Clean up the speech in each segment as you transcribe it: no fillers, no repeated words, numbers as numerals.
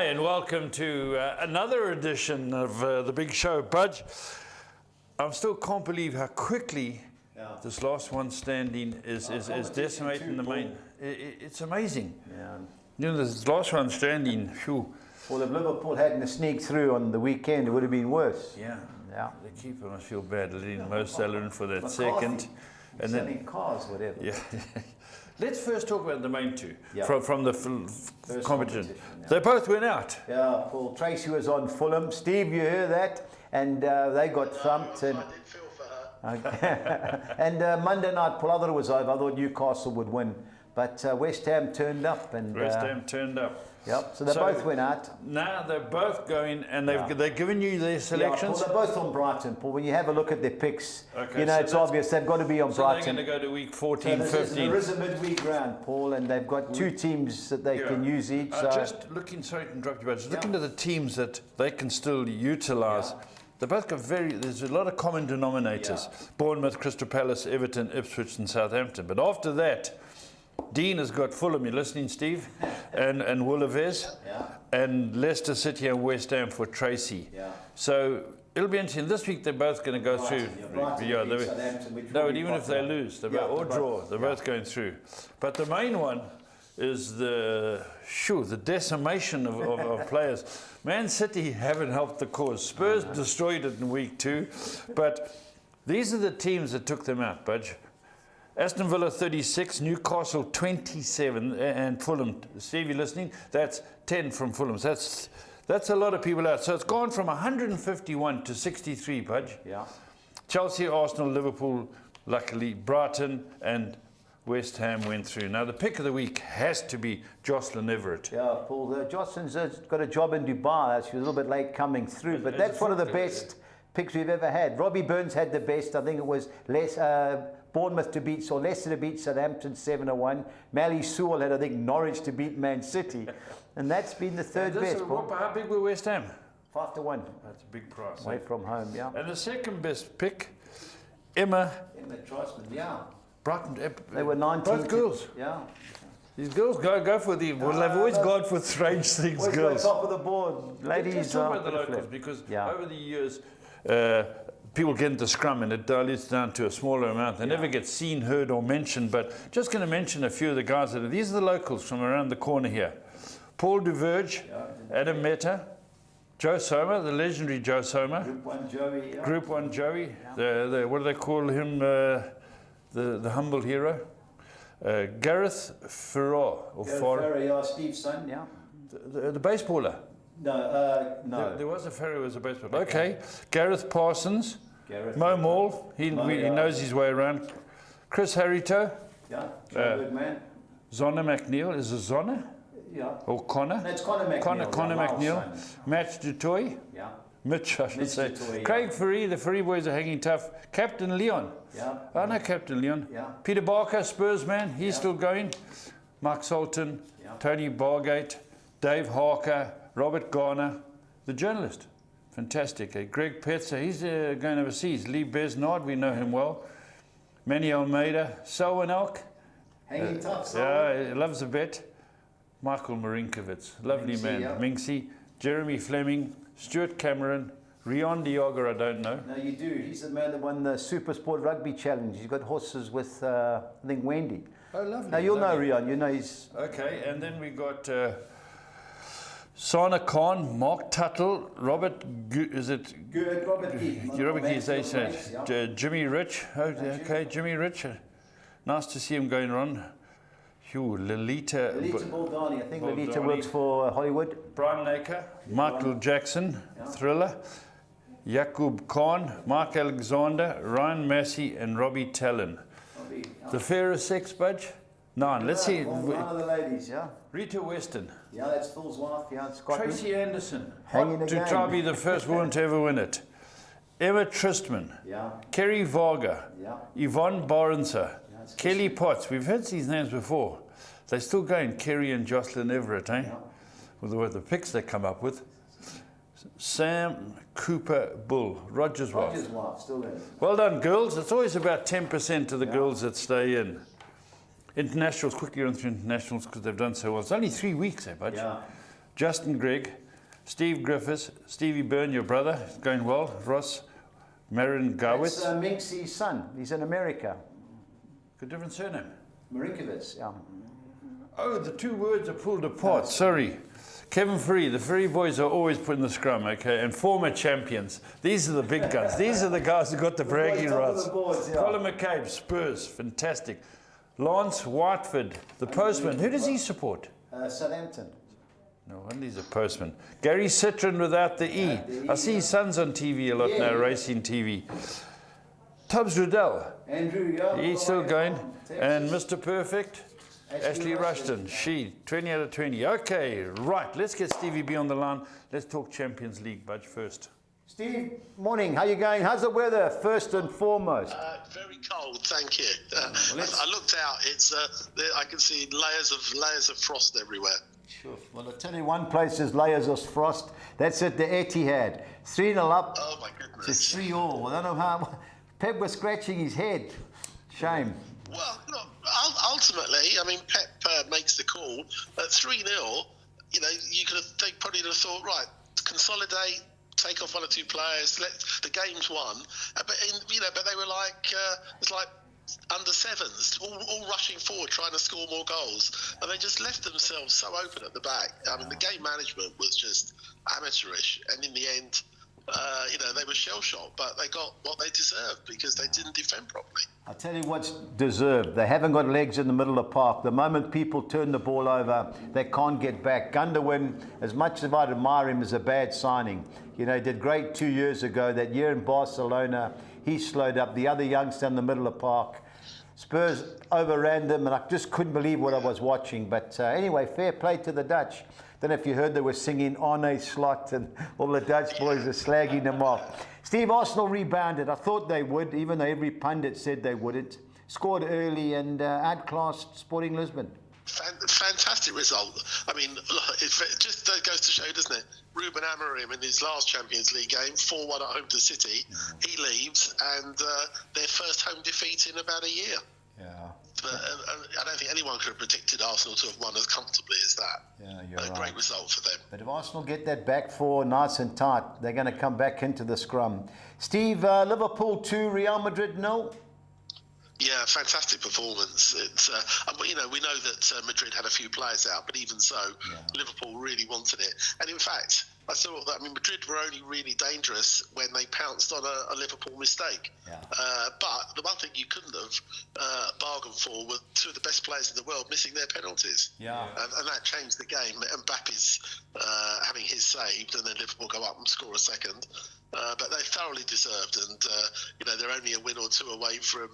Hi, and welcome to another edition of The Big Show. Budge, I still can't believe how quickly this last one standing is decimating the main. It's amazing. Yeah. You know, this last one standing, phew. Well, if Liverpool hadn't sneaked through on the weekend, it would have been worse. Yeah. Yeah. The keeper must feel bad letting Mo Salah in for that McCarthy, second. And selling cars, whatever. Yeah. Let's first talk about the main two Yeah. from the competition. They both went out. Yeah, Paul Tracy was on Fulham. Steve, you hear that? And they got thumped. And, I did feel for her. okay. And Monday night, Paul, I thought it was over. I thought Newcastle would win. But West Ham turned up. And West Ham turned up. Yep, so they both went out. Now they're both going, and they've given you their selections. Yeah, Paul, they're both on Brighton, Paul. When you have a look at their picks, Okay, you know, so it's obvious they've got to be on so Brighton. they're going to go to week 14, So 15. there is a midweek round, Paul, and they've got two teams that they can use each. So. Just looking, sorry to interrupt you, but just looking at the teams that they can still utilise. They both got there's a lot of common denominators. Bournemouth, Crystal Palace, Everton, Ipswich and Southampton. But after that, Dean has got Fulham, you're listening, Steve, and Wolverhampton, and Leicester City and West Ham for Tracy. Yeah. So it'll be interesting. This week they're both going to go through. No, and even if they lose, or draw, they're both going through. But the main one is the decimation of players. Man City haven't helped the cause. Spurs destroyed it in week 2, but these are the teams that took them out, Budge. Aston Villa 36, Newcastle 27, and Fulham. Steve, you listening? That's 10 from Fulham. So that's a lot of people out. So it's gone from 151 to 63, Budge. Yeah. Chelsea, Arsenal, Liverpool, luckily, Brighton and West Ham went through. Now the pick of the week has to be Jocelyn Everett. Yeah, Paul. Jocelyn's got a job in Dubai. She was a little bit late coming through, but that's one of the best picks we've ever had. Robbie Burns had the best. I think it was Bournemouth to beat, so Leicester to beat Southampton 7-1. Mally Sewell had, I think, Norwich to beat Man City. And that's been the third best, Paul. How big were West Ham? 5-1. That's a big price. Away from home, yeah. And the second best pick, Emma Trostman, yeah. Brighton. They were 19. Both girls. Yeah. These girls go for the. Well, they've always gone for strange things, always girls. Top of the board, ladies. Let's talk about the locals because Yeah. over the years, people get into scrum and it dilutes down to a smaller amount. They never get seen, heard, or mentioned. But just going to mention a few of the guys that are. These are the locals from around the corner here: Paul Duverge, Adam Mehta, Joe Soma, the legendary Joe Soma. Group 1 Joey. Yeah. Group 1 Joey. The what do they call him? The humble hero. Gareth Farrar. Farrar, yeah, Steve's son, yeah. The baseballer. No. There was a Farrar who was a baseballer. Okay. Gareth Parsons. Gareth. Mo Maul. He knows his way around. Chris Harito. Yeah, good man. Zonna McNeil. Is it Zonna? Yeah. Or Connor? That's Connor McNeil. Connor McNeil. Matt Dutoy. Yeah. Mitch, I should say. Dutoy, Craig Ferry, the Ferry boys are hanging tough. Captain Leon. Yeah. I know Captain Leon. Yeah. Peter Barker, Spurs man, he's still going. Mark Sultan, Tony Bargate, Dave Harker, Robert Garner, the journalist. Fantastic. Greg Petzer, he's going overseas. Lee Besnard, we know him well. Manny Almeida, Selwyn Elk. Hanging tough, Yeah, he loves a bet. Michael Marinkovitz, lovely man. Yeah. Minksy, Jeremy Fleming, Stuart Cameron, Rion Diogo, I don't know. No, you do. He's the man that won the Super Sport Rugby Challenge. He's got horses with, I think, Wendy. Oh, lovely. Now, you'll know Rion. You know he's... Okay, and then we got Sana Khan, Mark Tuttle, Robert, Robert Keith. they said. Jimmy Rich. Oh, okay, Jimmy Rich. Nice to see him going on. Lolita Baldani. I think Lolita Baldani. works for Hollywood. Brian Naker, Michael Jackson, Thriller, Yakub Khan, Mark Alexander, Ryan Massey, and Robbie Talon. The fairest sex, Budge? 9. Let's see. One of the ladies, yeah. Rita Weston. Yeah, that's Phil's wife, yeah, in Scotland. Tracy Anderson. Hanging To again. try to be the first woman to ever win it. Emma Tristman. Yeah. Kerry Varga. Yeah. Yvonne Barenser. Kelly Potts. We've heard these names before. They're still going. Kerry and Jocelyn Everett, eh? Yeah. With the picks they come up with. Sam Cooper Bull. Roger's wife. Roger's wife, still there. Well done, girls. It's always about 10% of the girls that stay in. Internationals, quickly run through internationals because they've done so well. It's only 3 weeks, eh, Budge? Yeah. Justin Gregg, Steve Griffiths, Stevie Byrne, your brother, is going well. Ross Marin Gowitz. That's Minxie's son. He's in America. Good different surname. Marinkovitz, yeah. Oh, the two words are pulled apart. Sorry. Kevin Free, the Free boys are always put in the scrum, okay? And former champions. These are the big guns. These are the guys who got the bragging rights. Colin McCabe, Spurs, fantastic. Lance Whiteford, the postman. Who does he support? Southampton. No wonder he's a postman. Gary Citron without the E. I see his son's on TV a lot now, racing TV. Tubbs Riddell. Andrew, yeah. He's still going. And Mr. Perfect. Ashley Rushton, she, 20 out of 20. Okay, right, let's get Stevie B on the line. Let's talk Champions League, Budge, first. Steve, morning, how you going? How's the weather, first and foremost? Very cold, thank you. I looked out, I can see layers of frost everywhere. Sure. Well, I'll tell you one place there's layers of frost. That's at the Etihad. 3-0 up. Oh, my goodness. It's 3-all. I don't know how. Pep was scratching his head. Shame. Well, look, ultimately, I mean, Pep makes the call at 3-0. You know, they probably would have thought, right, consolidate, take off one or two players. The game's won. But they were like it's like under sevens, all rushing forward, trying to score more goals, and they just left themselves so open at the back. I mean, the game management was just amateurish, and in the end, they were shell-shocked, but they got what they deserved because they didn't defend properly. I'll tell you what's deserved. They haven't got legs in the middle of the park. The moment people turn the ball over, they can't get back. Gunderwin, as much as I'd admire him, is a bad signing. You know, he did great 2 years ago. That year in Barcelona, he slowed up. The other youngster in the middle of the park. Spurs overran them, and I just couldn't believe what I was watching. But anyway, fair play to the Dutch. Don't know if you heard they were singing Arne Slot, and all the Dutch boys are slagging them off. Steve, Arsenal rebounded. I thought they would, even though every pundit said they wouldn't. Scored early and outclassed Sporting Lisbon. Fantastic result. I mean, it just goes to show, doesn't it? Ruben Amorim in his last Champions League game, 4-1 at home to City. He leaves, and their first home defeat in about a year. Yeah. But I don't think anyone could have predicted Arsenal to have won as comfortably as that. Yeah, you're right. Great result for them. But if Arsenal get that back four nice and tight, they're going to come back into the scrum. Steve, Liverpool 2, Real Madrid 0. Yeah, fantastic performance. It's we know that Madrid had a few players out, but even so, Liverpool really wanted it. And in fact, I thought that Madrid were only really dangerous when they pounced on a Liverpool mistake. Yeah. But the one thing you couldn't have bargained for were two of the best players in the world missing their penalties. Yeah. And that changed the game. Mbappe's having his saved, and then Liverpool go up and score a second. But they thoroughly deserved, and they're only a win or two away from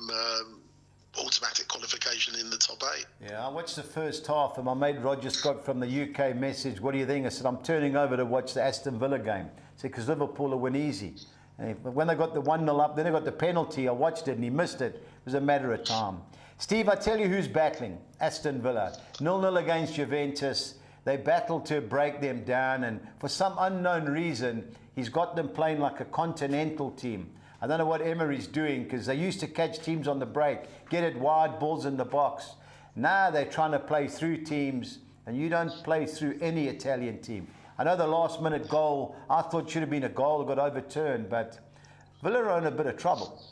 automatic qualification in the top 8. Yeah, I watched the first half, and my mate Roger Scott from the UK messaged, "What do you think?" I said, "I'm turning over to watch the Aston Villa game." I said, "Because Liverpool will win easy." But when they got the 1-0 up, then they got the penalty. I watched it, and he missed it. It was a matter of time. Steve, I tell you who's battling. Aston Villa. 0-0 against Juventus. They battled to break them down, and for some unknown reason, he's got them playing like a continental team. I don't know what Emery's doing, because they used to catch teams on the break, get it wide, balls in the box. Now they're trying to play through teams, and you don't play through any Italian team. I know the last-minute goal, I thought should have been a goal, got overturned, but Villa are in a bit of trouble.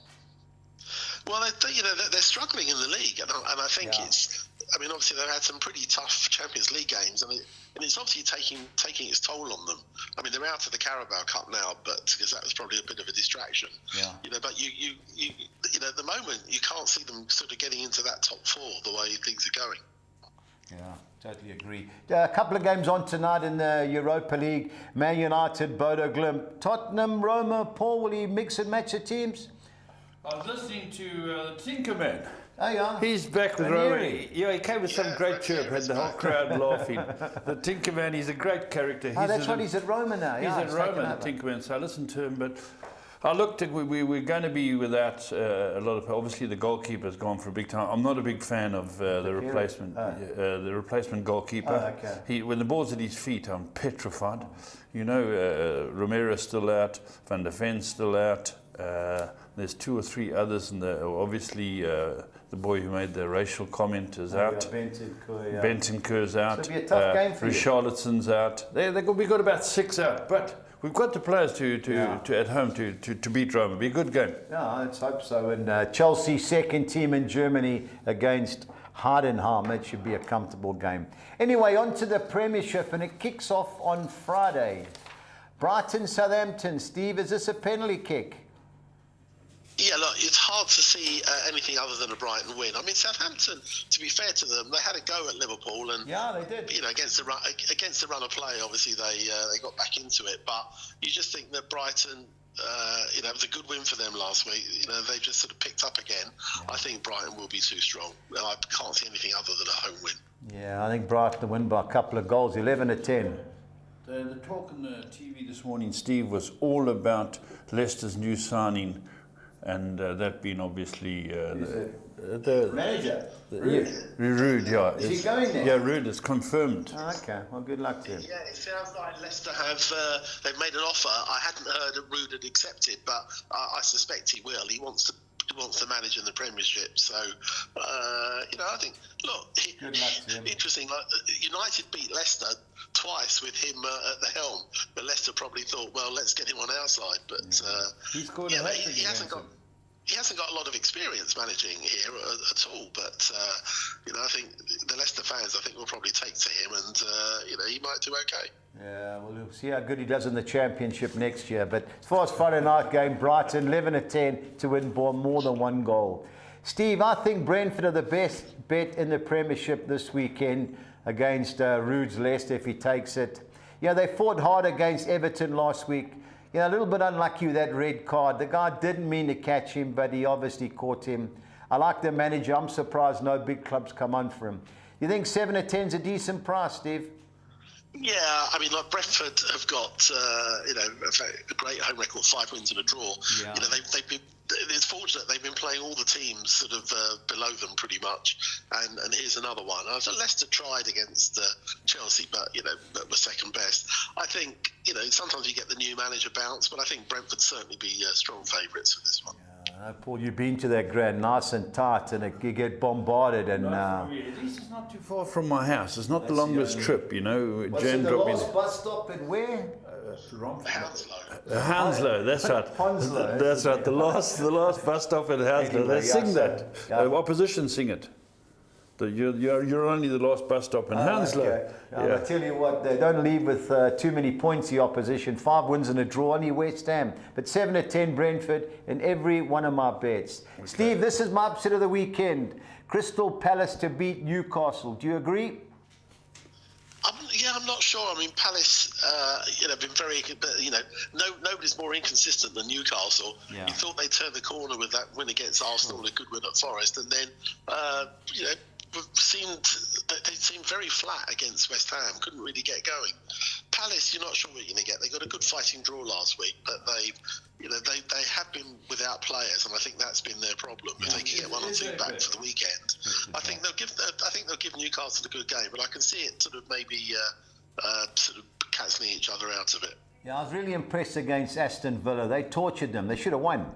Well, they're struggling in the league, and I think it's. I mean, obviously they've had some pretty tough Champions League games, and it's obviously taking its toll on them. I mean, they're out of the Carabao Cup now, but because that was probably a bit of a distraction. Yeah. But you at the moment you can't see them sort of getting into that top 4 the way things are going. Yeah, totally agree. A couple of games on tonight in the Europa League. Man United, Bodo Glimt, Tottenham, Roma. Paul, will he mix and match the teams? I was listening to Tinkerman. Oh, yeah. He's back with Roma. Yeah, he came with some great chirp, had the whole crowd laughing. The Tinkerman, he's a great character. That's right, he's at Roma now. He's at Roma, the Tinkerman, so I listened to him. But I looked at, we're going to be without a lot of, obviously the goalkeeper's gone for a big time. I'm not a big fan of the replacement goalkeeper. Oh, okay. When the ball's at his feet, I'm petrified. Romero's still out, Van der Ven's still out. There's 2 or 3 others, obviously the boy who made the racial comment is out. Bentoncourt's out. It'll be a tough game for you. Richarlison's out. We've got about 6 out, but we've got the players to at home to beat Rome. It'll be a good game. Yeah, let's hope so. And Chelsea, second team in Germany against Heidenheim. That should be a comfortable game. Anyway, on to the Premiership, and it kicks off on Friday. Brighton, Southampton. Steve, is this a penalty kick? Yeah, look, it's hard to see anything other than a Brighton win. I mean, Southampton, to be fair to them, they had a go at Liverpool, and yeah, they did. You know, against the run of play, obviously they got back into it. But you just think that Brighton, you know, it was a good win for them last week. You know, they've just sort of picked up again. Yeah. I think Brighton will be too strong. I can't see anything other than a home win. Yeah, I think Brighton will win by a couple of goals, 11-10. The talk on the TV this morning, Steve, was all about Leicester's new signing. And that being obviously the manager, Ruud, yeah. Is he going there? Yeah, Ruud is confirmed. Oh, okay, well, good luck to him. Yeah, it sounds like Leicester have they've made an offer. I hadn't heard that Ruud had accepted, but I suspect he will. He wants to manage in the Premiership. So, you know, I think, look, interesting. Like, United beat Leicester twice with him at the helm, but Leicester probably thought, well, let's get him on our side. But he hasn't got a lot of experience managing here at all. But you know, I think the Leicester fans, I think, will probably take to him, and you know, he might do okay. Yeah, well, we'll see how good he does in the Championship next year. But as far as Friday night game, Brighton 11-10 to win by more than 1 goal. Steve, I think Brentford are the best bet in the Premiership this weekend against Ruud's Leicester if he takes it. Yeah, they fought hard against Everton last week. You know, a little bit unlucky with that red card. The guy didn't mean to catch him, but he obviously caught him. I like the manager. I'm surprised no big clubs come on for him. You think 7-10 is a decent price, Steve? Yeah, I mean, like Brentford have got, you know, a great home record, 5 wins and a draw. Yeah. You know, they've been. It's fortunate they've been playing all the teams sort of below them pretty much, and here's another one. Leicester tried against Chelsea, but you know, were second best. I think, you know, sometimes you get the new manager bounce, but I think Brentford certainly be strong favourites for this one. Yeah, Paul, you've been to that ground, nice and tight, and you get bombarded. And at least it's not too far from my house. It's not the longest trip, you know. What's the last bus stop at where? Hounslow, that's right. Hounslow. That's right. The last bus stop at Hounslow. Anyway, they sing that. The opposition sing it. You're only the last bus stop in Hounslow. Okay. Yeah. I tell you what, they don't leave with too many points, the opposition. 5 wins and a draw, only West Ham. But 7-10 Brentford in every one of my bets. Okay. Steve, this is my upset of the weekend. Crystal Palace to beat Newcastle. Do you agree? I'm not sure. I mean, Palace, you know, been very, you know, nobody's more inconsistent than Newcastle. Yeah. You thought they'd turn the corner with that win against Arsenal and a good win at Forest, and then, you know, they seemed very flat against West Ham. Couldn't really get going. Palace, you're not sure what you're going to get. They got a good fighting draw last week, but they have been without players, and I think that's been their problem. Yeah. If they can get 1 or 2 back for the weekend, I think they'll give Newcastle a good game. But I can see it sort of maybe sort of cancelling each other out of it. Yeah, I was really impressed against Aston Villa. They tortured them. They should have won.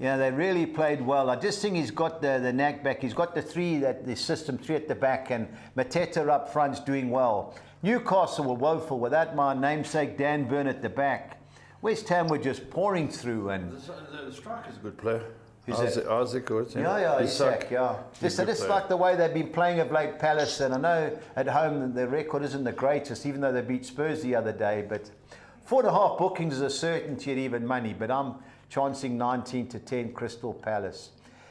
Yeah, they really played well. I just think he's got the knack back. He's got the system 3 at the back, and Mateta up front's doing well. Newcastle were woeful without my namesake Dan Burn at the back. West Ham were just pouring through, and the striker's a good player. Isaac or something? Yeah, Isaac, yeah. Just like the way they've been playing of late, Palace, and I know at home the record isn't the greatest, even though they beat Spurs the other day, but 4.5 bookings is a certainty at even money, but I'm chancing 19-10 Crystal Palace.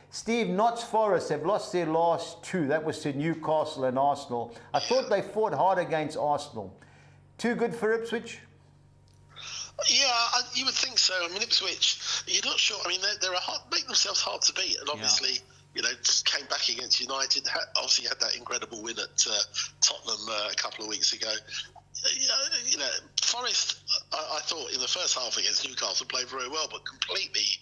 Steve, Notts Forest have lost their last 2. That was to Newcastle and Arsenal. I thought they fought hard against Arsenal. Too good for Ipswich? Yeah, you would think so. I mean, Ipswich, you're not sure. I mean, they're make themselves hard to beat, and obviously, you know, came back against United. Obviously, had that incredible win at Tottenham a couple of weeks ago. You know, Forest, I thought in the first half against Newcastle played very well, but completely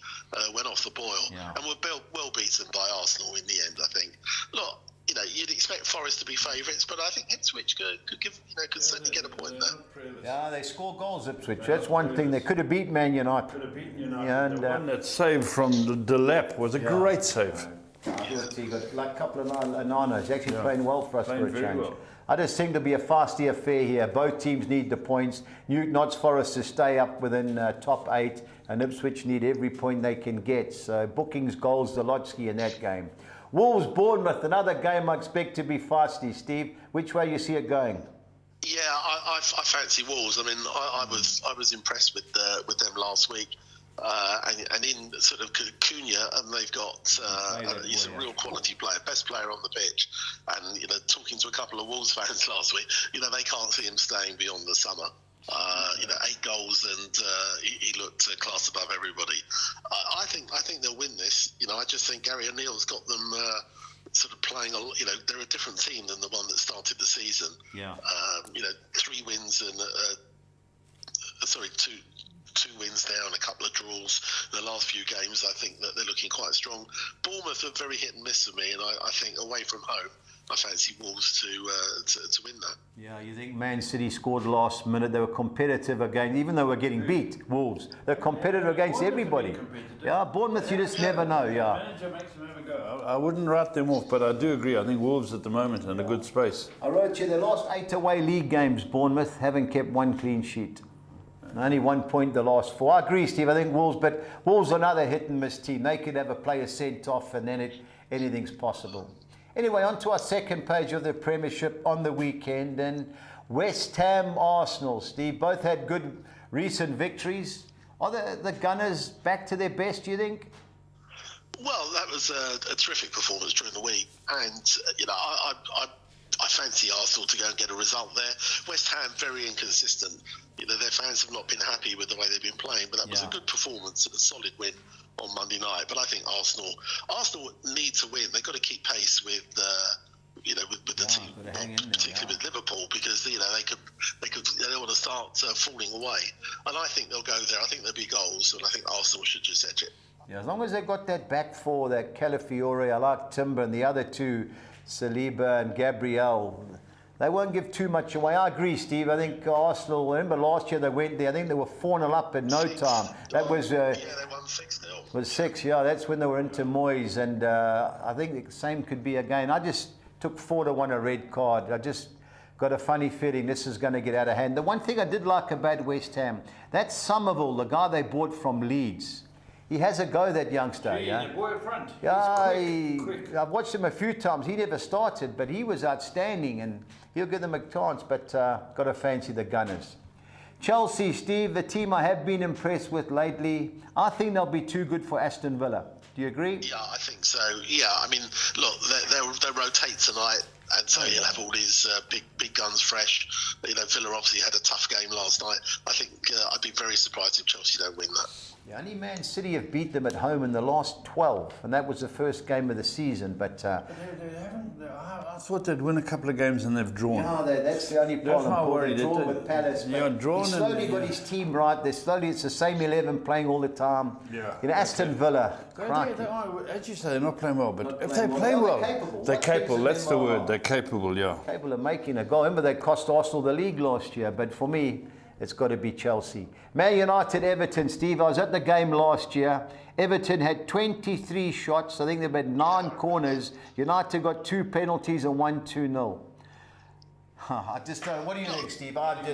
went off the boil, and were well beaten by Arsenal in the end. I think. Look, you know, you'd expect Forest to be favourites, but I think Ipswich could certainly get a point there. Yeah, they score goals, Ipswich. That's one thing. They could have beat Man United. Yeah, and the one that saved from the lap was a great save. thought he got like a couple of nanas. He's actually playing well for us for a very change. well. I just think it'll be a feisty affair here. Both teams need the points. Notts Forest to stay up within top 8, and Ipswich need every point they can get. So bookings, goals, Zalotsky in that game. Wolves, Bournemouth, another game I expect to be feisty. Steve, which way you see it going? Yeah, I fancy Wolves. I mean, I was impressed with them last week. And in sort of Cunha, and they've got he's a real quality player, best player on the pitch. And talking to a couple of Wolves fans last week, they can't see him staying beyond the summer. 8 goals, and he looked a class above everybody. I think they'll win this. I just think Gary O'Neill's got them sort of playing. They're a different team than the one that started the season. Yeah. 3 wins and two wins down, a couple of draws in the last few games. I think that they're looking quite strong. Bournemouth are very hit and miss for me, and I think away from home, I fancy Wolves to win that. Yeah, you think Man City scored last minute? They were competitive again, even though we're getting beat. Wolves, they're competitive against everybody. Yeah, Bournemouth, you just never know. Yeah. Manager makes them have a go. I wouldn't write them off, but I do agree. I think Wolves at the moment are in a good space. I wrote you, their last 8 away league games, Bournemouth haven't kept 1 clean sheet. Only 1 point the last 4. I agree, Steve. I think Wolves, but Wolves are another hit and miss team. They could have a player sent off, and then anything's possible. Anyway, on to our second page of the Premiership on the weekend, and West Ham, Arsenal. Steve, both had good recent victories. Are the Gunners back to their best, do you think? Well, that was a terrific performance during the week, and I fancy Arsenal to go and get a result there. West Ham very inconsistent. Their fans have not been happy with the way they've been playing, but that was a good performance and a solid win on Monday night. But I think Arsenal need to win. They've got to keep pace with the team, particularly with Liverpool, because they don't want to start falling away. And I think they'll go there. I think there'll be goals, and I think Arsenal should just edge it. Yeah, as long as they've got that back four, that Calafiore, I like Timber, and the other two, Saliba and Gabriel, they won't give too much away. I agree, Steve. I think Arsenal, remember last year they went there, I think they were 4-0 up in no time. That was... yeah, they won 6-0. Was 6, yeah. That's when they were into Moyes, and I think the same could be again. I just took 4-1 a red card. I just got a funny feeling this is going to get out of hand. The one thing I did like about West Ham, that's Somerville, the guy they bought from Leeds. He has a go, that youngster. The boy up front. Yeah, quick. I've watched him a few times. He never started, but he was outstanding, and he'll give them a chance. But got to fancy the Gunners. Chelsea, Steve, the team I have been impressed with lately. I think they'll be too good for Aston Villa. Do you agree? Yeah, I think so. Yeah, I mean, look, they'll rotate tonight, and so he'll have all his big guns fresh. Villa obviously had a tough game last night. I think I'd be very surprised if Chelsea don't win that. Yeah, only Man City have beat them at home in the last 12, and that was the first game of the season. But they haven't. I thought they'd win a couple of games and they've drawn. Yeah, that's the only problem. That's my worry. They draw with Palace. Yeah, drawn. He's slowly got his team right. It's the same 11 playing all the time. Yeah. Aston Villa. As you say, they're not playing well, but Not if playing they well. play No, well, they're capable. they're What capable. makes That's the them word. They're capable. Yeah. Capable of making a goal. Remember, they cost Arsenal the league last year, but for me, it's got to be Chelsea. Man United, Everton, Steve. I was at the game last year. Everton had 23 shots. I think they've had 9 corners. United got 2 penalties and won 2-0. I just don't. What do you think, Steve? Again,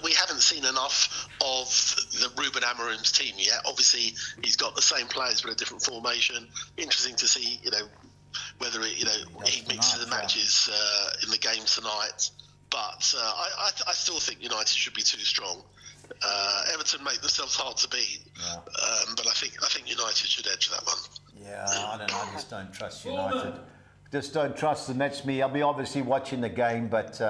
we haven't seen enough of the Ruben Amorim's team yet. Obviously, he's got the same players but a different formation. Interesting to see, whether he mixes the matches in the game tonight. But I still think United should be too strong. Everton make themselves hard to beat, but I think United should edge that one. Yeah, I don't know. I just don't trust United. Just don't trust them. That's me. I'll be obviously watching the game, but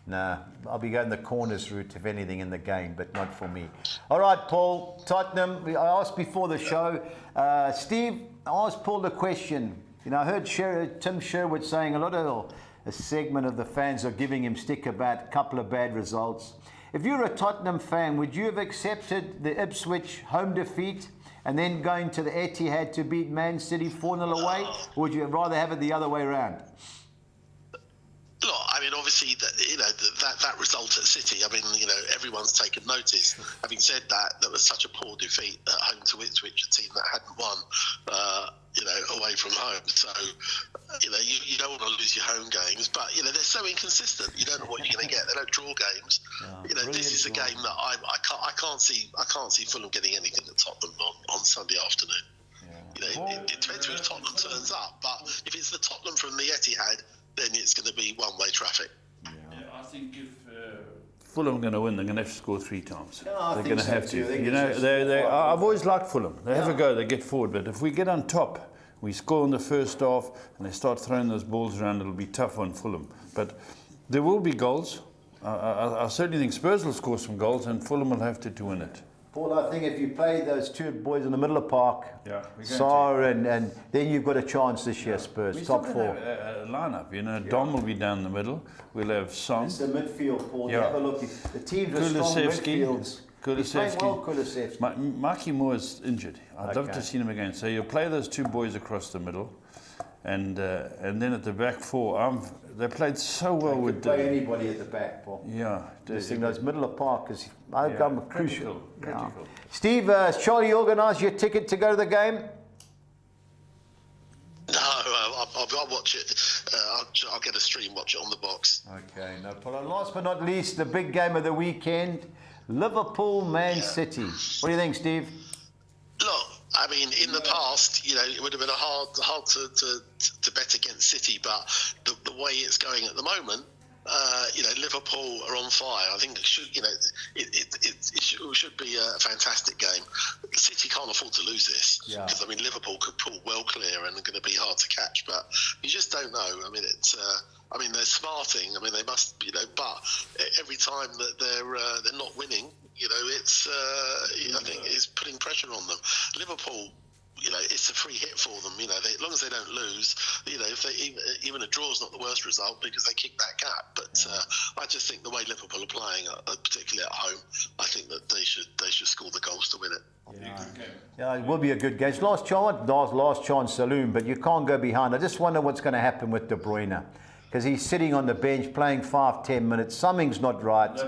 no, I'll be going the corners route, if anything, in the game, but not for me. All right, Paul, Tottenham. I asked before the show. Steve, I asked Paul the question. I heard Tim Sherwood saying a segment of the fans are giving him stick about a couple of bad results. If you're a Tottenham fan, would you have accepted the Ipswich home defeat and then going to the Etihad to beat Man City 4-0 away? Or would you rather have it the other way around? Look, I mean, obviously, that result at City, I mean, everyone's taken notice. Having said that, that was such a poor defeat at home to Ipswich, a team that hadn't won, away from home. So, you don't want to lose your home games, but they're so inconsistent. You don't know what you're going to get. They don't draw games. This is a game that I can't see Fulham getting anything at Tottenham on Sunday afternoon. It depends who Tottenham turns up, but if it's the Tottenham from the Etihad, then it's going to be one-way traffic. Yeah, I think if Fulham are going to win, they're going to have to score 3 times. Yeah, they're going to have to. I've always liked Fulham. They have a go, they get forward, but if we get on top, we score in the first half, and they start throwing those balls around, it'll be tough on Fulham. But there will be goals. I certainly think Spurs will score some goals, and Fulham will have to win it. Paul, I think if you play those two boys in the middle of the park, Sarr and then you've got a chance this year, Spurs, we top 4. Have a lineup, Dom will be down the middle. We'll have Son. It's the midfield, Paul. You have a look. The teams are strong midfields. He's playing well, Kulusevski. Marky Moore is injured. I'd love to see him again. So you'll play those 2 boys across the middle, and then at the back 4, they played so well with. Play anybody at the back, Paul. Yeah, those middle of park is crucial. Critical. Steve, has Charlie organised your ticket to go to the game? No, I'll watch it. I'll get a stream, watch it on the box. Okay, no problem. Last but not least, the big game of the weekend, Liverpool, Man City. What do you think, Steve? Look, I mean, in the past, it would have been hard to bet against City, but the way it's going at the moment, Liverpool are on fire. I think it should, it should be a fantastic game. City can't afford to lose this because Liverpool could pull well clear and are going to be hard to catch, but you just don't know. I mean, they're smarting. I mean, they must, but every time that they're not winning, I think it's putting pressure on them. Liverpool, it's a free hit for them. As long as they don't lose, if even a draw is not the worst result because they kick that gap. But I just think the way Liverpool are playing, particularly at home, I think that they should score the goals to win it. Yeah, it will be a good game. It's last chance saloon, but you can't go behind. I just wonder what's going to happen with De Bruyne, because he's sitting on the bench playing 5-10 minutes. Something's not right. Is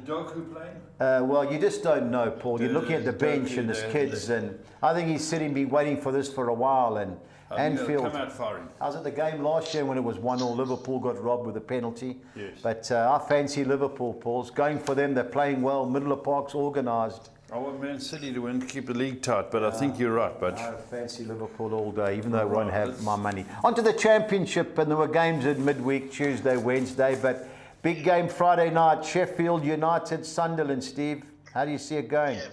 Doku playing? Well, you just don't know, Paul. You're looking at the bench and his kids, and I think he's sitting, be waiting for this for a while. And Anfield. Come out firing. I was at the game last year when it was 1-0. Liverpool got robbed with a penalty. Yes. But I fancy Liverpool, Paul's going for them. They're playing well. Middle of park's organised. I want Man City to win, keep the league tight, but I think you're right, Butch. I fancy Liverpool all day, even though I won't have my money. On to the Championship, and there were games in midweek, Tuesday, Wednesday, but big game Friday night, Sheffield United, Sunderland, Steve. How do you see it going? Yeah,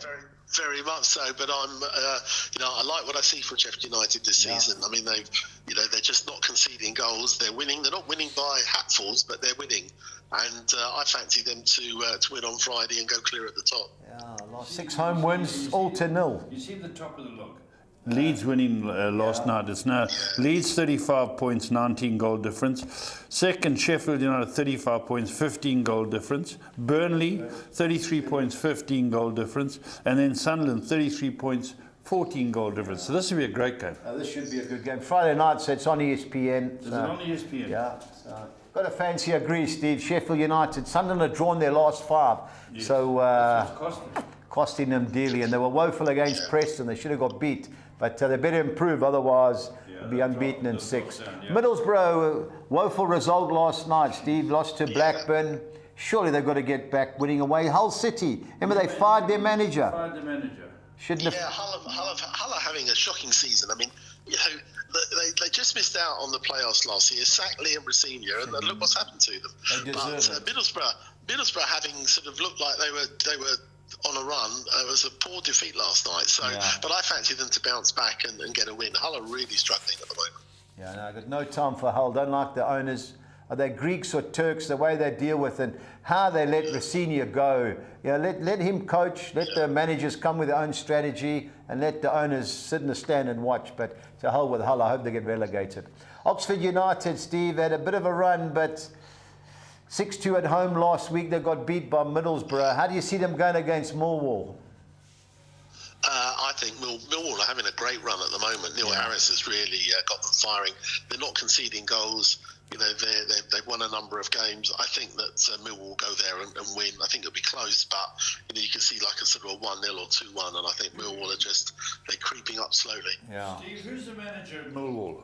very much so. But I like what I see from Sheffield United this season. I mean, they're just not conceding goals. They're winning. They're not winning by hatfuls, but they're winning. And I fancy them to win on Friday and go clear at the top. Yeah, lost 6 home wins, all to 0. You see the top of the log. Leeds winning last night. It's now Leeds 35 points, 19 goal difference. Second, Sheffield United 35 points, 15 goal difference. Burnley 33 points, 15 goal difference. And then Sunderland 33 points, 14 goal difference. So this will be a great game. This should be a good game. Friday night, so it's on ESPN. Is it on ESPN? Yeah. Got a fancy agree, Steve. Sheffield United, Sunderland have drawn their last 5. Yes. So costing them dearly. And they were woeful against Preston. They should have got beat. But they better improve, otherwise they'll be unbeaten in 6. Middlesbrough, woeful result last night, Steve. Lost to Blackburn. Surely they've got to get back winning away. Hull City, remember they fired their manager. Shouldn't have. Hull are having a shocking season. I mean, they just missed out on the playoffs last year. Sacked Liam Rosenior, and look what's happened to them. But Middlesbrough having sort of looked like they were on a run. It was a poor defeat last night. So, but I fancy them to bounce back and get a win. Hull are really struggling at the moment. Yeah, no, I've got no time for Hull. Don't like the owners. Are they Greeks or Turks? The way they deal with and how they let Rosenior go. Let him coach. Let the managers come with their own strategy, and let the owners sit in the stand and watch. But to hell with Hull. I hope they get relegated. Oxford United, Steve, had a bit of a run, but 6-2 at home last week. They got beat by Middlesbrough. How do you see them going against Millwall? I think Millwall are having a great run at the moment. Neil Harris has really got them firing. They're not conceding goals. they've won a number of games. I think that Millwall will go there and win. I think it'll be close, but you can see like a sort of a 1-0 or 2-1, and I think Millwall are they're creeping up slowly. Yeah. Steve, who's the manager at Millwall?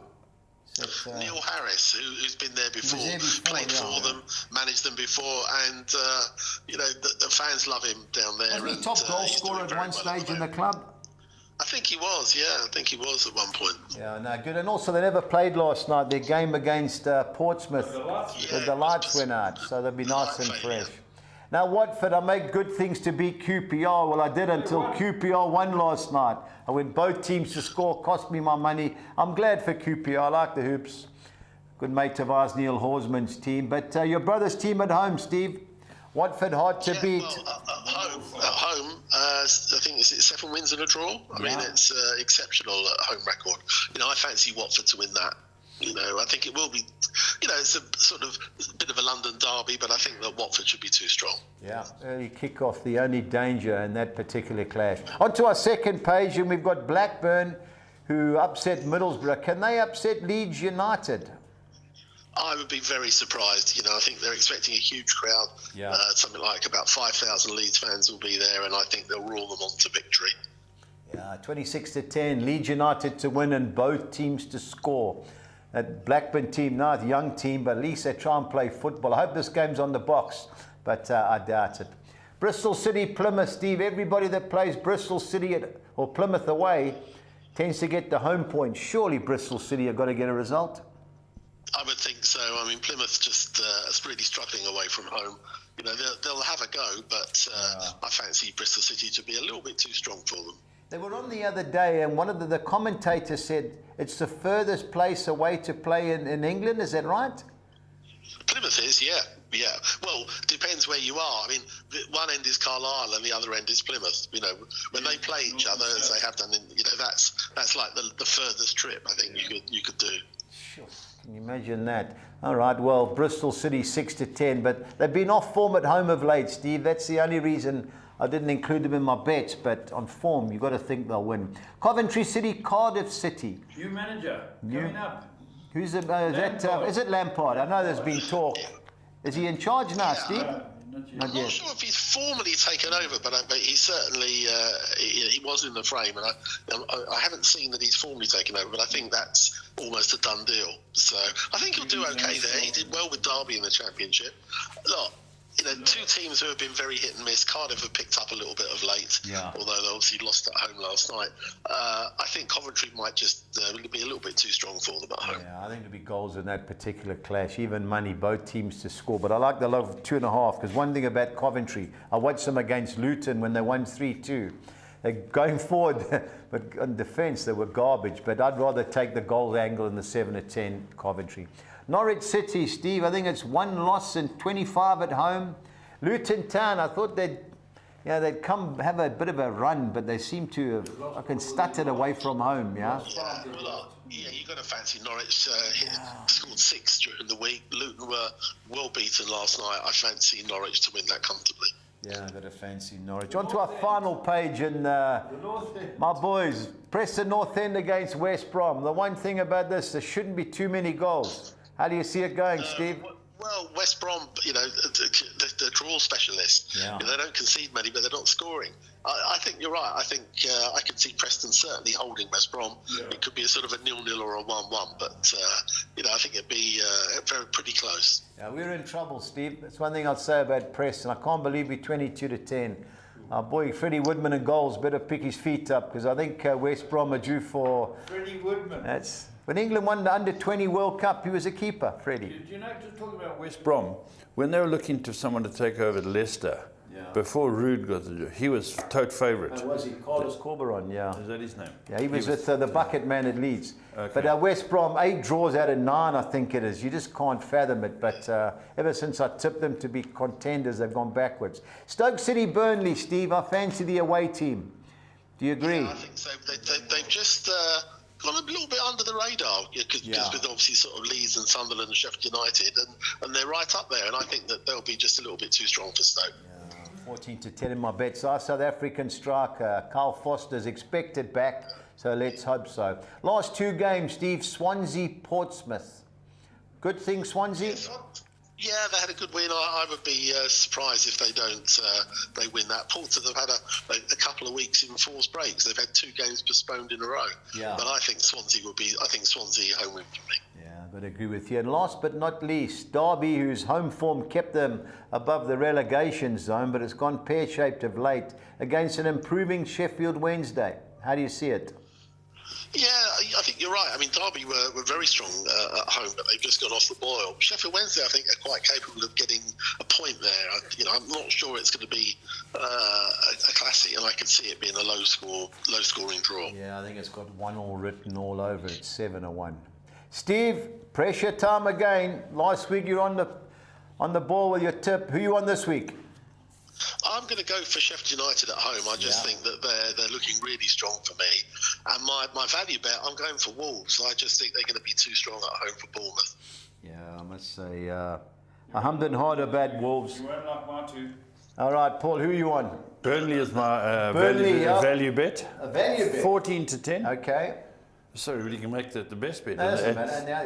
Neil Harris, who's been there before, played for them, managed them before, and the fans love him down there. Was he top goal scorer at one stage in the club? I think he was, yeah. I think he was at one point. Yeah, no, good. And also, they never played last night. Their game against Portsmouth, the lights went out, so they'll be nice and fresh. Yeah. Now, Watford, I make good things to beat QPR. Well, I did until QPR won last night. I went both teams to score, cost me my money. I'm glad for QPR. I like the Hoops. Good mate of ours, Neil Horsman's team. But your brother's team at home, Steve. Watford hard to beat. Well, at home, I think it's 7 wins and a draw. I mean, it's exceptional home record. I fancy Watford to win that. I think it will be, it's a sort of bit of a London derby, but I think that Watford should be too strong. Yeah, early kick-off, the only danger in that particular clash. On to our second page, and we've got Blackburn, who upset Middlesbrough. Can they upset Leeds United? I would be very surprised. I think they're expecting a huge crowd. Yeah. Something like about 5,000 Leeds fans will be there, and I think they'll roll them on to victory. Yeah, 26-10, Leeds United to win and both teams to score. That Blackburn team, now a young team, but at least they try and play football. I hope this game's on the box, but I doubt it. Bristol City, Plymouth, Steve. Everybody that plays Bristol City or Plymouth away tends to get the home point. Surely Bristol City have got to get a result. I would think so. I mean, Plymouth just is really struggling away from home. They'll have a go, but I fancy Bristol City to be a little bit too strong for them. They were on the other day, and one of the commentators said it's the furthest place away to play in England. Is that right? Plymouth is, yeah. Well, depends where you are. I mean, one end is Carlisle and the other end is Plymouth. When they play each other, as they have done, that's like the furthest trip I think you could do. Sure. Can you imagine that? All right, well, Bristol City 6-10, but they've been off form at home of late, Steve. That's the only reason I didn't include them in my bets, but on form, you've got to think they'll win. Coventry City, Cardiff City. New manager coming up. Who's is it Lampard? I know there's been talk. Is he in charge now, Steve? I'm not sure if he's formally taken over, but he certainly he was in the frame, and I haven't seen that he's formally taken over, but I think that's almost a done deal. So I think he'll do okay there. He did well with Derby in the Championship. Look, two teams who have been very hit and miss. Cardiff have picked up a little bit of late, although they obviously lost at home last night. I think Coventry might just be a little bit too strong for them at home. Yeah, I think there'll be goals in that particular clash, even money, both teams to score. But I like the low of 2.5, because one thing about Coventry, I watched them against Luton when they won 3-2. They're going forward, but on defence they were garbage. But I'd rather take the goal angle in the 7-10 Coventry. Norwich City, Steve, I think it's 1 loss and 25 at home. Luton Town, I thought they'd come have a bit of a run, but they seem to have stuttered away from home, yeah? Yeah, you've got to fancy Norwich. Scored 6 during the week. Luton were well beaten last night. I fancy Norwich to win that comfortably. Yeah, I've got to fancy Norwich. On to our final page, and my boys, Preston North End against West Brom. The one thing about this, there shouldn't be too many goals. How do you see it going, Steve? Well, West Brom, the draw specialist. Yeah. They don't concede many, but they're not scoring. I think you're right. I think I could see Preston certainly holding West Brom. Yeah. It could be a sort of a 0-0 or a 1-1, but I think it'd be pretty close. Yeah, we're in trouble, Steve. That's one thing I'll say about Preston. I can't believe we're 22-10. Our boy Freddie Woodman in goals better pick his feet up, because I think West Brom are due for. Freddie Woodman. That's. When England won the Under-20 World Cup, he was a keeper, Freddie. Do you know, to talk about West Brom, when they were looking to someone to take over Leicester, before Ruud got the job, he was tote favourite. Oh, was he? Carlos Corberon, yeah. Is that his name? Yeah, he was with the bucket man at Leeds. Okay. But West Brom, 8 draws out of 9, I think it is. You just can't fathom it. But ever since I tipped them to be contenders, they've gone backwards. Stoke City, Burnley, Steve, I fancy the away team. Do you agree? Yeah, I think so. They've just gone a little bit under the radar, because with obviously sort of Leeds and Sunderland and Sheffield United, and they're right up there, and I think that they'll be just a little bit too strong for Stoke. 14-10 in my bets. Our South African striker, Carl Foster's expected back, so let's hope so. Last 2 games, Steve, Swansea, Portsmouth. Good thing, Swansea? Yeah, they had a good win. I would be surprised if they don't. They win that. Portsmouth have had a couple of weeks in forced breaks. They've had 2 games postponed in a row. Yeah. But I think Swansea home win for me. Yeah, I've got to agree with you. And last but not least, Derby, whose home form kept them above the relegation zone, but it's gone pear-shaped of late against an improving Sheffield Wednesday. How do you see it? Yeah, I think you're right. I mean, Derby were very strong at home, but they've just gone off the boil. Sheffield Wednesday, I think, are quite capable of getting a point there. I'm not sure it's going to be a classic, and I can see it being a low-scoring draw. Yeah, I think it's got 1-1 written all over it, 7-1. Steve, pressure time again. Last week you're on the ball with your tip. Who you on this week? I'm going to go for Sheffield United at home. I just think that they're looking really strong for me. And my value bet, I'm going for Wolves. I just think they're going to be too strong at home for Bournemouth. Yeah, I must say, I hummed and hard about Wolves. You won't like mine too. All right, Paul, who are you on? Burnley is my Burnley, value bet. A value bet? 14 to 10. Okay. So really can make that the best bet. No,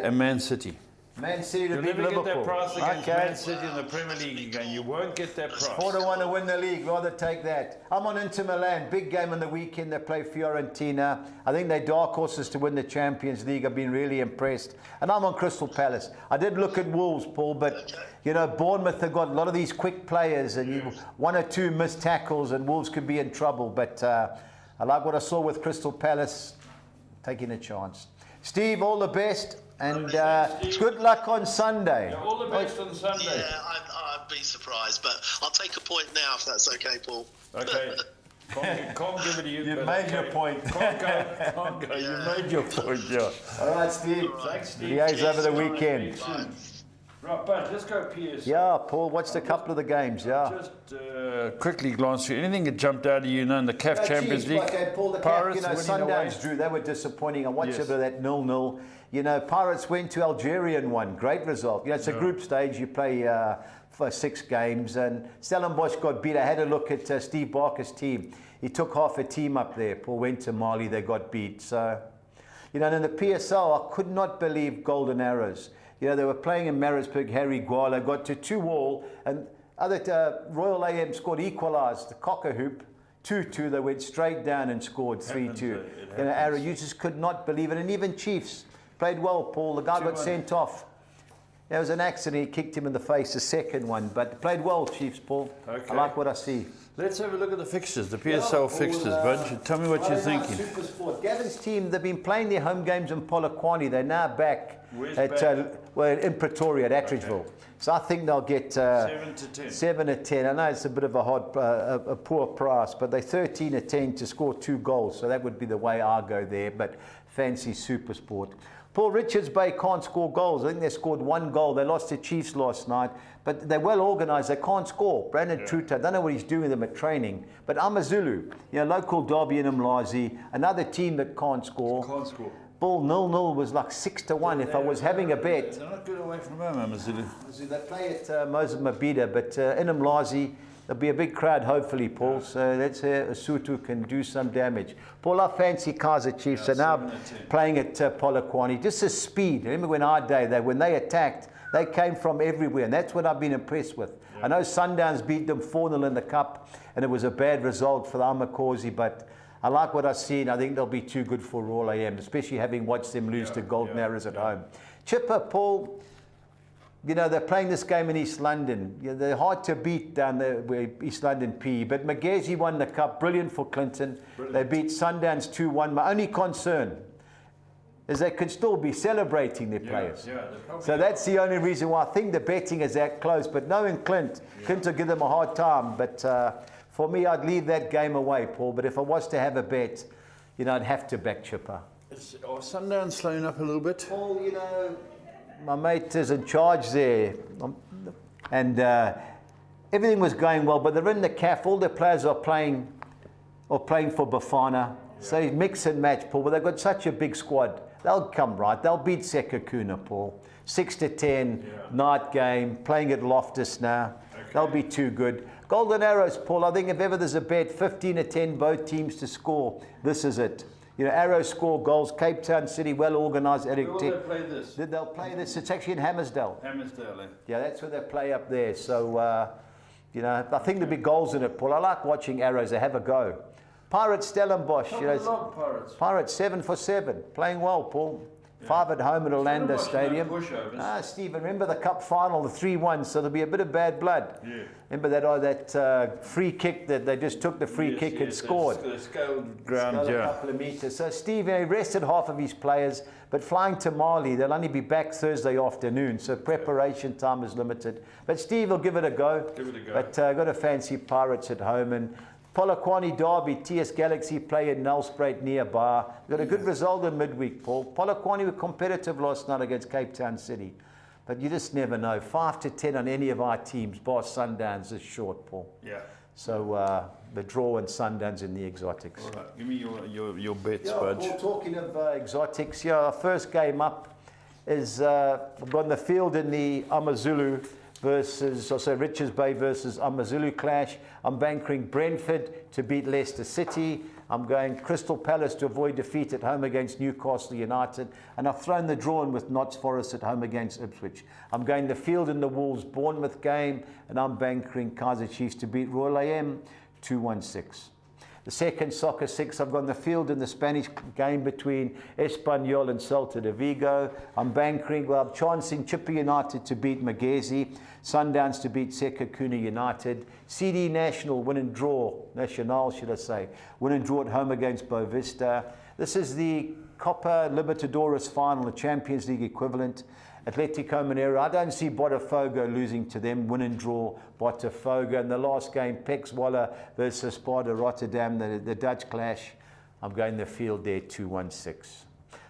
And Man City. Man City to You'll beat never Liverpool. get that price against Okay. Man City in the Premier League again. You won't get that price. 4-1 to win the league. Rather take that. I'm on Inter Milan. Big game on the weekend. They play Fiorentina. I think they're dark horses to win the Champions League. I've been really impressed. And I'm on Crystal Palace. I did look at Wolves, Paul, but Bournemouth have got a lot of these quick players, and 1 or 2 missed tackles, and Wolves could be in trouble. But I like what I saw with Crystal Palace, taking a chance. Steve, all the best. And good luck on Sunday. Yeah, all the best on Sunday. Yeah, I'd be surprised, but I'll take a point now if that's okay, Paul. Okay. Can't give it to you. You've made your point. Can't go. Yeah. You've made your point, yeah. All right, Steve. Thanks, Steve. Liaise over the weekend. Bye. Right, let's go PS. Yeah, Paul, watched a couple of the games, yeah. Just quickly glance through anything that jumped out of you in the CAF Champions League. Paul, the Pirates CAF, winning away. Sundowns drew. They were disappointing. I watched Yes. a bit of that 0-0. Pirates went to Algeria and won. Great result. It's a group stage. You play for 6 games. And Stellenbosch got beat. I had a look at Steve Barker's team. He took half a team up there. Paul went to Mali. They got beat. So, and in the PSL, I could not believe Golden Arrows. They were playing in Maritzburg. Harry Guala got to 2-2, and Royal AM scored, equalised the cocker hoop, 2-2. They went straight down and scored 3-2. Arrow, you just could not believe it. And even Chiefs played well, Paul. The guy got sent off. There was an accident. He kicked him in the face, the second one, but played well, Chiefs, Paul. Okay. I like what I see. Let's have a look at the fixtures, the PSL fixtures, Bunch. Tell me what you're thinking. Supersport. Gavin's team, they've been playing their home games in Polokwane. They're now back in Pretoria at Attridgeville. So I think they'll get 7 to 10. 7 to 10. I know it's a bit of a poor price, but they're 13 to 10 to score 2 goals. So that would be the way I go there. But fancy Supersport. Paul, Richards Bay can't score goals. I think they scored 1 goal. They lost to Chiefs last night, but they're well organised. They can't score. Brandon Truta, I don't know what he's doing with them at training. But Amazulu, local derby in Umlazi, another team that can't score. Ball 0-0 was like 6-1 if I was having a bet. They're not good away from home, Amazulu. They play at Mozambique, but in Umlazi, there'll be a big crowd, hopefully, Paul. So let's hear Sutu can do some damage. Paul, I fancy Kaizer Chiefs are now playing at Polokwane. Just the speed. Remember when they attacked, they came from everywhere. And that's what I've been impressed with. I know Sundowns beat them 4-0 in the Cup, and it was a bad result for the Amakosi, but I like what I've seen. I think they'll be too good for Royal AM, especially having watched them lose to Golden Arrows at home. Chipper, Paul, they're playing this game in East London. They're hard to beat down there, East London PE. But Magezi won the Cup. Brilliant for Clinton. They beat Sundowns 2-1. My only concern is they could still be celebrating their players. So that's the only reason why I think the betting is that close. But knowing Clint will give them a hard time. But for me, I'd leave that game away, Paul. But if I was to have a bet, I'd have to back Chipper. Are Sundowns slowing up a little bit? Paul, my mate is in charge there, and everything was going well, but they're in the CAF. All their players are playing for Bafana. So you mix and match, Paul. But they've got such a big squad. They'll come right. They'll beat Sekakuna, Paul. 6 to 10, night game, playing at Loftus now. They'll be too good. Golden Arrows, Paul, I think if ever there's a bet, 15 to 10, both teams to score, this is it. You know, Arrow score goals. Cape Town City, well organised. Where will they play this? They'll play this. It's actually in Hammersdale. Hammersdale, eh? Yeah, that's where they play up there. So, you know, I think there'll be goals in it, Paul. I like watching Arrows. They have a go. Pirates Stellenbosch. You know, Pirates 7 for 7. Playing well, Paul. 5 at home at Orlando Stadium. Stephen, remember the cup final, the 3-1, so there'll be a bit of bad blood. Yeah. Remember that free kick that they just took the free kick and scored. The scaled ground, a couple of metres. So Stephen, he rested half of his players, but flying to Mali, they'll only be back Thursday afternoon, so preparation time is limited. But Steve will give it a go. But got a fancy Pirates at home, and Polokwane Derby, TS Galaxy play at Nelspruit nearby. Got a good result in midweek, Paul. Polokwane were competitive last night against Cape Town City. But you just never know. 5 to 10 on any of our teams, bar Sundowns, is short, Paul. Yeah. So the draw and Sundowns in the exotics. All right. Give me your bets, Yeah, Budge. Paul, talking of exotics, our first game up is we've got the field in the Amazulu versus, Richards Bay versus Amazulu clash. I'm bankering Brentford to beat Leicester City. I'm going Crystal Palace to avoid defeat at home against Newcastle United. And I've thrown the draw in with Notts Forest at home against Ipswich. I'm going the field in the Wolves Bournemouth game. And I'm bankering Kaizer Chiefs to beat Royal AM 216. The second soccer six, I've gone the field in the Spanish game between Espanyol and Celta de Vigo. I'm chancing Chippa United to beat Magezi, Sundowns to beat Sekakuna United, CD National win and draw, Nacional should I say, win and draw at home against Boavista. This is the Copa Libertadores final, the Champions League equivalent. Atletico Mineiro, I don't see Botafogo losing to them, win and draw Botafogo. And the last game, Pek Zwolle versus Sparta Rotterdam, the Dutch clash. I'm going the field there, 216.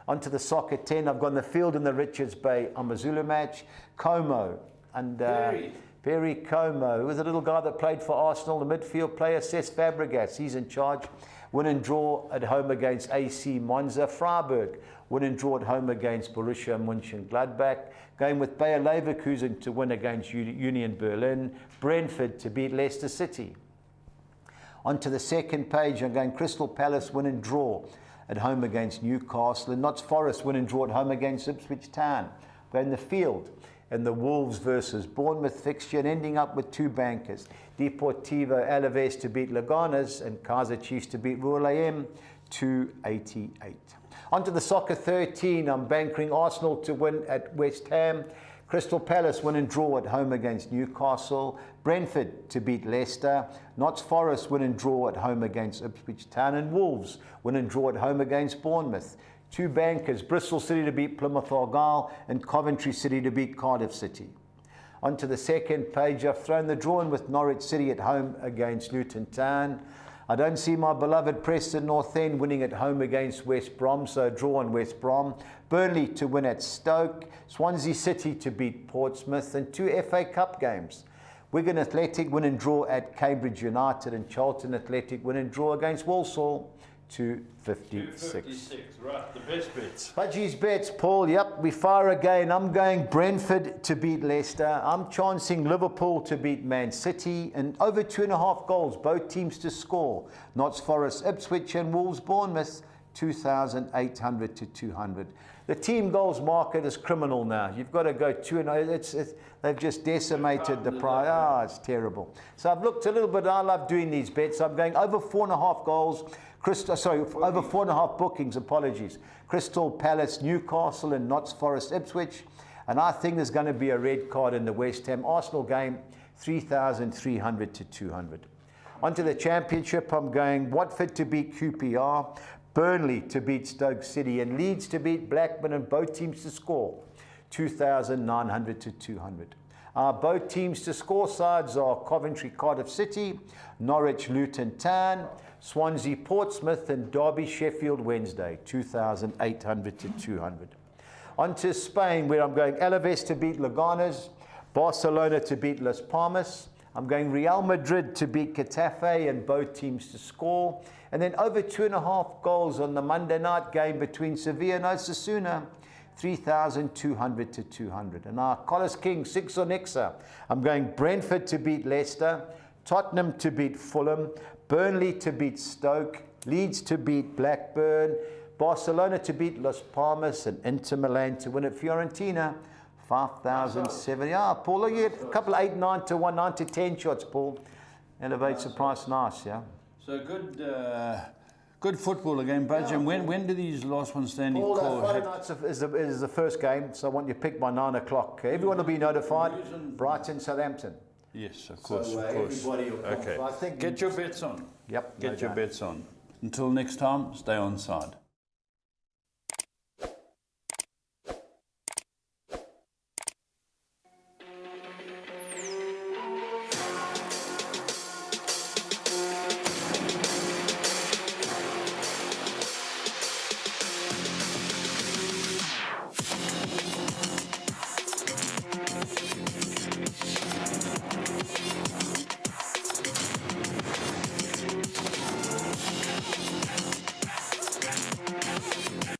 On to the soccer 10, I've gone the field in the Richards Bay Amazulu match. Como and Perry Como, who was the little guy that played for Arsenal, the midfield player, Cesc Fabregas, he's in charge. Win and draw at home against AC Monza. Freiburg, win and draw at home against Borussia Mönchengladbach. Going with Bayer Leverkusen to win against Union Berlin. Brentford to beat Leicester City. On to the second page, I'm going Crystal Palace win and draw at home against Newcastle. And Notts Forest win and draw at home against Ipswich Town. Going the field and the Wolves versus Bournemouth fixture, and ending up with two bankers. Deportivo Alaves to beat Leganes and Kaizer Chiefs to beat Royal AM 288. On to the soccer 13, I'm bankering Arsenal to win at West Ham. Crystal Palace win and draw at home against Newcastle. Brentford to beat Leicester. Notts Forest win and draw at home against Ipswich Town. And Wolves win and draw at home against Bournemouth. Two bankers, Bristol City to beat Plymouth Argyle and Coventry City to beat Cardiff City. On to the second page, I've thrown the draw in with Norwich City at home against Luton Town. I don't see my beloved Preston North End winning at home against West Brom, so draw on West Brom. Burnley to win at Stoke. Swansea City to beat Portsmouth. And two FA Cup games. Wigan Athletic win and draw at Cambridge United, and Charlton Athletic win and draw against Walsall 256. 256, right, the best bets. Budgie's bets, Paul. Yep, we fire again. I'm going Brentford to beat Leicester. I'm chancing Liverpool to beat Man City, and over 2.5 goals, both teams to score. Notts Forest, Ipswich, and Wolves Bournemouth 2,800 to 200. The team goals market is criminal now. You've got to go 2-0. They've just decimated the price. It's terrible. So I've looked a little bit. I love doing these bets. I'm going over 4.5 goals. Over 4.5 bookings. Apologies. Crystal Palace, Newcastle, and Notts Forest, Ipswich. And I think there's going to be a red card in the West Ham Arsenal game. 3,300 to 200. Onto the championship. I'm going Watford to beat QPR. Burnley to beat Stoke City, and Leeds to beat Blackburn, and both teams to score 2,900 to 200. Both teams to score sides are Coventry Cardiff City, Norwich Luton Town, Swansea Portsmouth, and Derby Sheffield Wednesday 2,800 to 200. On to Spain, where I'm going Alaves to beat Leganes, Barcelona to beat Las Palmas. I'm going Real Madrid to beat Getafe, and both teams to score. And then over 2.5 goals on the Monday night game between Sevilla and Osasuna, 3,200 to 200. And our Collis King, 6 on Nexa. I'm going Brentford to beat Leicester, Tottenham to beat Fulham, Burnley to beat Stoke, Leeds to beat Blackburn, Barcelona to beat Las Palmas, and Inter Milan to win at Fiorentina. 5,070. Ah, Paul, look, you get a couple of 8, 9 to 1, 9 to 10 shots, Paul. Elevates the price nice, yeah. So good football again, Budge. And when do these last one standing Paul, calls? Friday night is the first game, so I want you picked by 9 o'clock. Everyone will be notified. Brighton, Southampton. Yes, of course, So, of course. everybody will come. Okay. So I think Get your bets on. Yep. Get your bets on. Until next time, stay on side.